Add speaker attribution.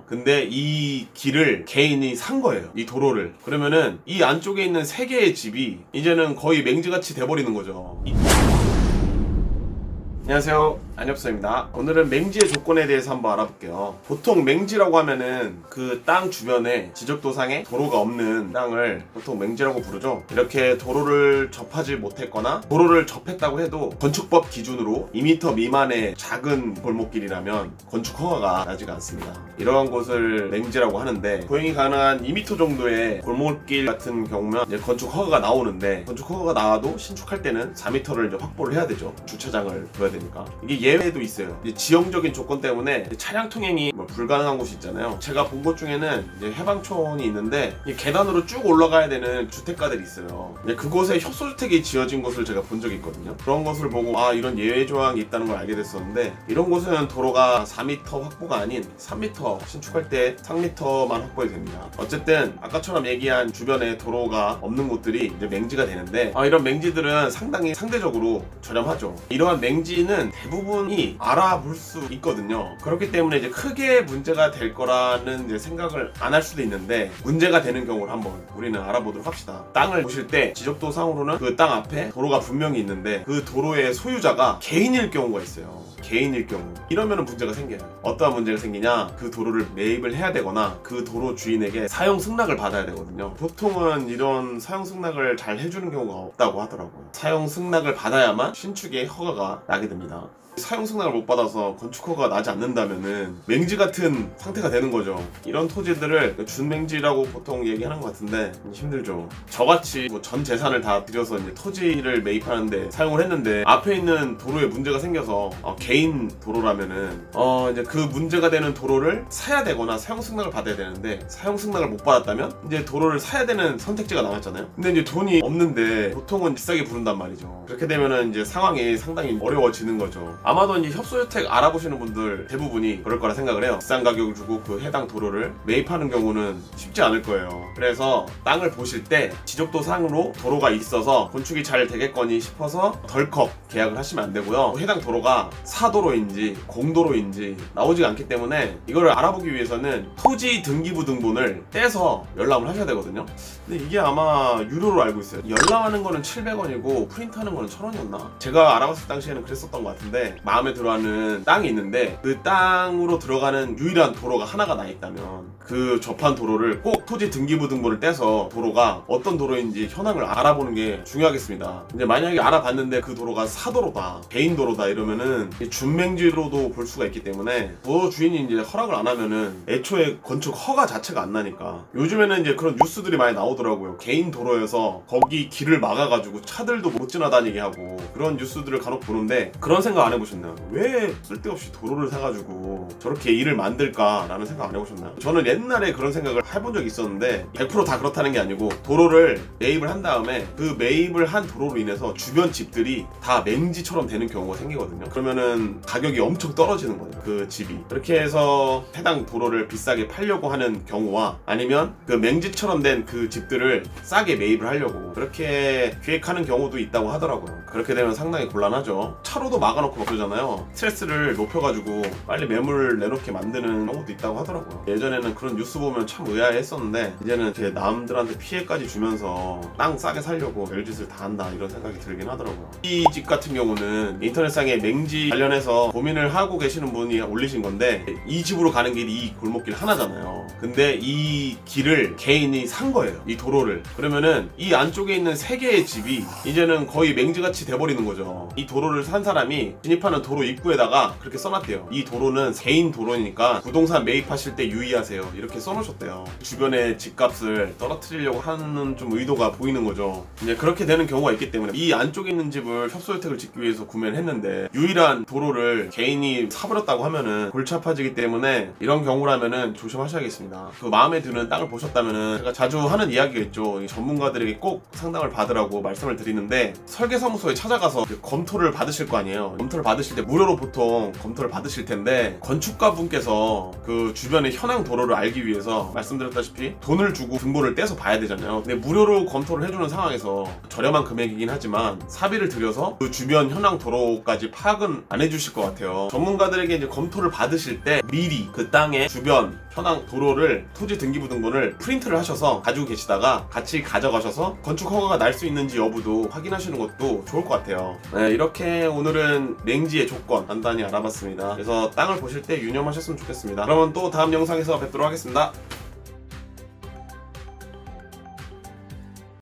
Speaker 1: 근데 이 길을 개인이 산 거예요, 이 도로를. 그러면은 이 안쪽에 있는 3개의 집이 이제는 거의 맹지같이 돼버리는 거죠. 안녕하세요, 안엽서입니다. 오늘은 맹지의 조건에 대해서 한번 알아볼게요. 보통 맹지라고 하면은 그 땅 주변에 지적도상에 도로가 없는 땅을 보통 맹지라고 부르죠. 이렇게 도로를 접하지 못했거나 도로를 접했다고 해도 건축법 기준으로 2m 미만의 작은 골목길이라면 건축 허가가 나지가 않습니다. 이러한 곳을 맹지라고 하는데, 보행이 가능한 2m 정도의 골목길 같은 경우면 이제 건축 허가가 나오는데, 건축 허가가 나와도 신축할 때는 4m를 이제 확보를 해야 되죠. 주차장을 둬야 되니까. 이게 예외도 있어요. 지형적인 조건 때문에 차량 통행이 불가능한 곳이 있잖아요. 제가 본 곳 중에는 이제 해방촌이 있는데 계단으로 쭉 올라가야 되는 주택가들이 있어요. 그곳에 협소주택이 지어진 곳을 제가 본 적이 있거든요. 그런 것을 보고 이런 예외 조항이 있다는 걸 알게 됐었는데, 이런 곳은 도로가 4m 확보가 아닌 3m, 신축할 때 3m만 확보해야 됩니다. 어쨌든 아까처럼 얘기한 주변에 도로가 없는 곳들이 이제 맹지가 되는데, 이런 맹지들은 상당히 상대적으로 저렴하죠. 이러한 맹지는 대부분이 알아볼 수 있거든요. 그렇기 때문에 이제 크게 문제가 될 거라는 이제 생각을 안 할 수도 있는데, 문제가 되는 경우를 한번 우리는 알아보도록 합시다. 땅을 보실 때 지적도상으로는 그 땅 앞에 도로가 분명히 있는데 그 도로의 소유자가 개인일 경우가 있어요. 개인일 경우. 이러면 문제가 생겨요. 어떠한 문제가 생기냐, 그 도로를 매입을 해야 되거나 그 도로 주인에게 사용 승낙을 받아야 되거든요. 보통은 이런 사용 승낙을 잘 해주는 경우가 없다고 하더라고요. 사용 승낙을 받아야만 신축의 허가가 나게 됩니다. 사용 승낙을 못 받아서 건축 허가가 나지 않는다면은 맹지 같은 상태가 되는 거죠. 이런 토지들을 준맹지라고 보통 얘기하는 것 같은데 힘들죠. 저같이 전 재산을 다 들여서 이제 토지를 매입하는데 사용을 했는데 앞에 있는 도로에 문제가 생겨서 개인 도로라면은 이제 그 문제가 되는 도로를 사야 되거나 사용 승낙을 받아야 되는데, 사용 승낙을 못 받았다면 이제 도로를 사야 되는 선택지가 남았잖아요. 근데 이제 돈이 없는데 보통은 비싸게 부른단 말이죠. 그렇게 되면은 이제 상황이 상당히 어려워지는 거죠. 아마도 이제 협소주택 알아보시는 분들 대부분이 그럴 거라 생각을 해요. 비싼 가격을 주고 그 해당 도로를 매입하는 경우는 쉽지 않을 거예요. 그래서 땅을 보실 때 지적도상으로 도로가 있어서 건축이 잘 되겠거니 싶어서 덜컥 계약을 하시면 안 되고요. 해당 도로가 사도로인지 공도로인지 나오지 않기 때문에 이거를 알아보기 위해서는 토지 등기부 등본을 떼서 열람을 하셔야 되거든요. 근데 이게 아마 유료로 알고 있어요. 열람하는 거는 700원이고 프린트하는 거는 1000원이었나? 제가 알아봤을 당시에는 그랬었던 것 같은데, 마음에 들어하는 땅이 있는데 그 땅으로 들어가는 유일한 도로가 하나가 나 있다면 그 접한 도로를 꼭 토지 등기부 등본을 떼서 도로가 어떤 도로인지 현황을 알아보는 게 중요하겠습니다. 이제 만약에 알아봤는데 그 도로가 사도로다, 개인 도로다 이러면은 준맹지로도 볼 수가 있기 때문에 도로 주인이 이제 허락을 안 하면은 애초에 건축 허가 자체가 안 나니까. 요즘에는 이제 그런 뉴스들이 많이 나오더라고요. 개인 도로여서 거기 길을 막아가지고 차들도 못 지나다니게 하고, 그런 뉴스들을 간혹 보는데 그런 생각 안 해보셨나요? 왜 쓸데없이 도로를 사가지고 저렇게 일을 만들까 라는 생각 안 해보셨나요? 저는 옛날에 그런 생각을 해본 적이 있었는데 100% 다 그렇다는 게 아니고, 도로를 매입을 한 다음에 그 매입을 한 도로로 인해서 주변 집들이 다 맹지처럼 되는 경우가 생기거든요. 그러면은 가격이 엄청 떨어지는 거예요, 그 집이. 그렇게 해서 해당 도로를 비싸게 팔려고 하는 경우와, 아니면 그 맹지처럼 된 그 집들을 싸게 매입을 하려고 그렇게 계획하는 경우도 있다고 하더라고요. 그렇게 되면 상당히 곤란하죠. 차로도 막아놓고 막 그러잖아요. 스트레스를 높여가지고 빨리 매물 내놓게 만드는 경우도 있다고 하더라고요. 예전에는 그런 뉴스 보면 참 의아했었는데, 이제는 이렇게 남들한테 피해까지 주면서 땅 싸게 살려고 별짓을 다 한다 이런 생각이 들긴 하더라고요. 이 집 같은 경우는 인터넷상에 맹지 관련해서 고민을 하고 계시는 분이 올리신 건데, 이 집으로 가는 길이 이 골목길 하나잖아요. 근데 이 길을 개인이 산 거예요, 이 도로를. 그러면은 이 안쪽에 있는 3개의 집이 이제는 거의 맹지같이 돼버리는 거죠. 이 도로를 산 사람이 진입하는 도로 입구에다가 그렇게 써놨대요. 이 도로는 개인 도로니까 부동산 매입하실 때 유의하세요, 이렇게 써놓으셨대요. 주변의 집값을 떨어뜨리려고 하는 좀 의도가 보이는 거죠. 이제 그렇게 되는 경우가 있기 때문에 이 안쪽에 있는 집을 협소주택을 짓기 위해서 구매를 했는데 유일한 도로를 개인이 사버렸다고 하면은 골치 아파지기 때문에, 이런 경우라면은 조심하셔야겠습니다. 그 마음에 드는 땅을 보셨다면은, 제가 자주 하는 이야기가 있죠. 전문가들에게 꼭 상담을 받으라고 말씀을 드리는데, 설계사무소에 찾아가서 검토를 받으실 거 아니에요. 검토를 받으실 때 무료로 보통 검토를 받으실 텐데, 건축가 분께서 그 주변의 현황 도로를 알기 위해서 말씀드렸다시피 돈을 주고 등본을 떼서 봐야 되잖아요. 근데 무료로 검토를 해주는 상황에서 저렴한 금액이긴 하지만 사비를 들여서 그 주변 현황 도로까지 파악은 안 해주실 것 같아요. 전문가들에게 이제 검토를 받으실 때 미리 그 땅의 주변 현황 도로를 토지 등기부등본을 프린트를 하셔서 가지고 계시다가 같이 가져가셔서 건축 허가가 날 수 있는지 여부도 확인하시는 것도 좋을 것 같아요. 네, 이렇게 오늘은 맹지의 조건 간단히 알아봤습니다. 그래서 땅을 보실 때 유념하셨으면 좋겠습니다. 그러면 또 다음 영상에서 뵙도록 하겠습니다.